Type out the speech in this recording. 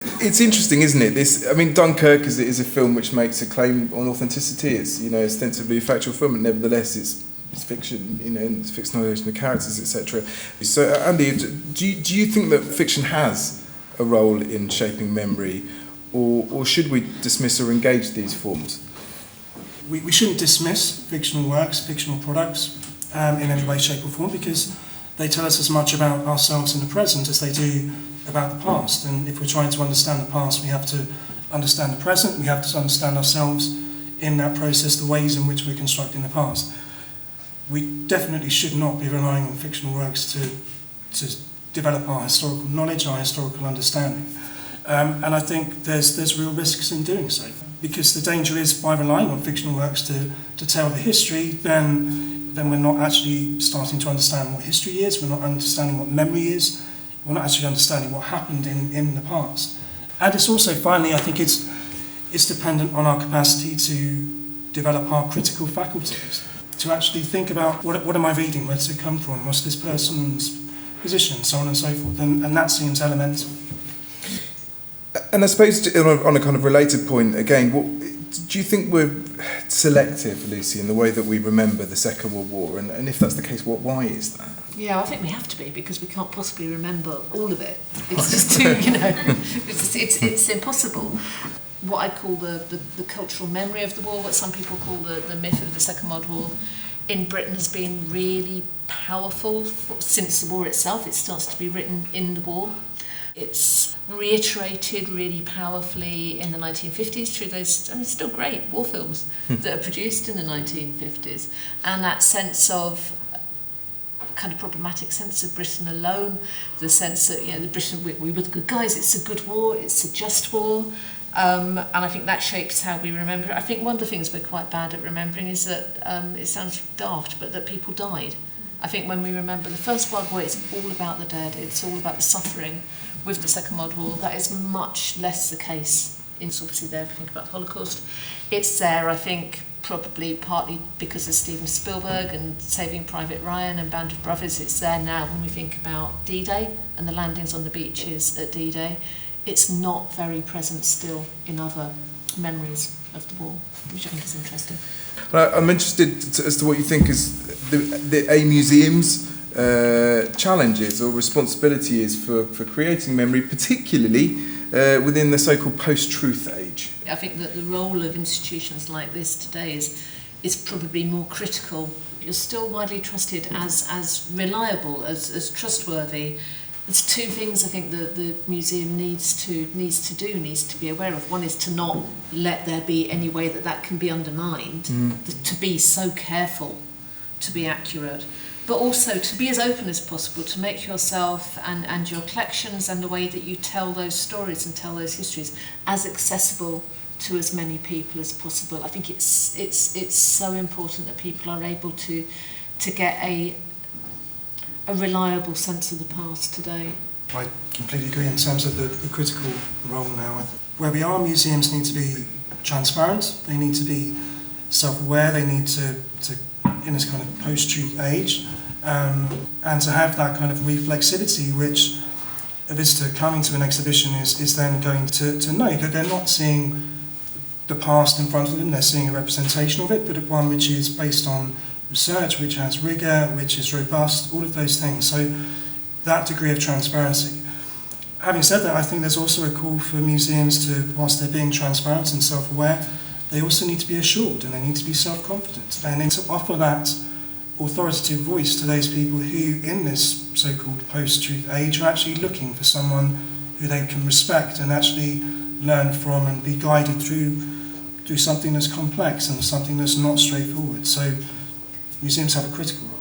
It's interesting, isn't it? Dunkirk is a film which makes a claim on authenticity. It's ostensibly a factual film, and nevertheless it's fiction. And it's fictionalisation of characters, etc. So, Andy, do you think that fiction has a role in shaping memory, or should we dismiss or engage these forms? We shouldn't dismiss fictional works, fictional products in any way, shape or form, because they tell us as much about ourselves in the present as they do about the past. And if we're trying to understand the past, we have to understand the present, we have to understand ourselves in that process, the ways in which we're constructing the past. We definitely should not be relying on fictional works to develop our historical knowledge, our historical understanding. And I think there's real risks in doing so, because the danger is, by relying on fictional works to tell the history, then we're not actually starting to understand what history is, we're not understanding what memory is, we're not actually understanding what happened in the past. And it's also, finally, I think it's dependent on our capacity to develop our critical faculties, to actually think about what am I reading, where does it come from, what's this person's position, so on and so forth, and that seems elemental. And I suppose on a kind of related point, again, do you think we're selective, Lucy, in the way that we remember the Second World War? And if that's the case, why is that? Yeah, I think we have to be, because we can't possibly remember all of it. It's just too, it's impossible. What I call the cultural memory of the war, what some people call the myth of the Second World War, in Britain has been really powerful since the war itself. It starts to be written in the war. It's reiterated really powerfully in the 1950s through those, still great war films that are produced in the 1950s. And that sense of, kind of problematic sense of Britain alone, the sense that, the Britain, we were the good guys, it's a good war, it's a just war. And I think that shapes how we remember it. I think one of the things we're quite bad at remembering is that, it sounds daft, but that people died. I think when we remember the First World War, it's all about the dead, it's all about the suffering. With the Second World War, that is much less the case. It's obviously there if you think about the Holocaust. It's there, I think, probably partly because of Steven Spielberg and Saving Private Ryan and Band of Brothers. It's there now when we think about D-Day and the landings on the beaches at D-Day. It's not very present still in other memories of the war, which I think is interesting. I'm interested as to what you think is a museum's challenges or responsibility is for creating memory, particularly within the so-called post-truth age. I think that the role of institutions like this today is probably more critical. You're still widely trusted as reliable, as trustworthy. There's two things I think that the museum needs to be aware of. One is to not let there be any way that can be undermined, to be so careful to be accurate, but also to be as open as possible, to make yourself and your collections and the way that you tell those stories and tell those histories as accessible to as many people as possible. I think it's so important that people are able to get a reliable sense of the past today. I completely agree in terms of the critical role now. Where we are, museums need to be transparent, they need to be self-aware, they need to in this kind of post-truth age, and to have that kind of reflexivity which a visitor coming to an exhibition is then going to know that they're not seeing the past in front of them, they're seeing a representation of it, but one which is based on research, which has rigour, which is robust, all of those things. So that degree of transparency. Having said that, I think there's also a call for museums to, whilst they're being transparent and self-aware, they also need to be assured and they need to be self-confident. And then to offer that authoritative voice to those people who, in this so-called post-truth age, are actually looking for someone who they can respect and actually learn from and be guided through something that's complex and something that's not straightforward. So museums have a critical role.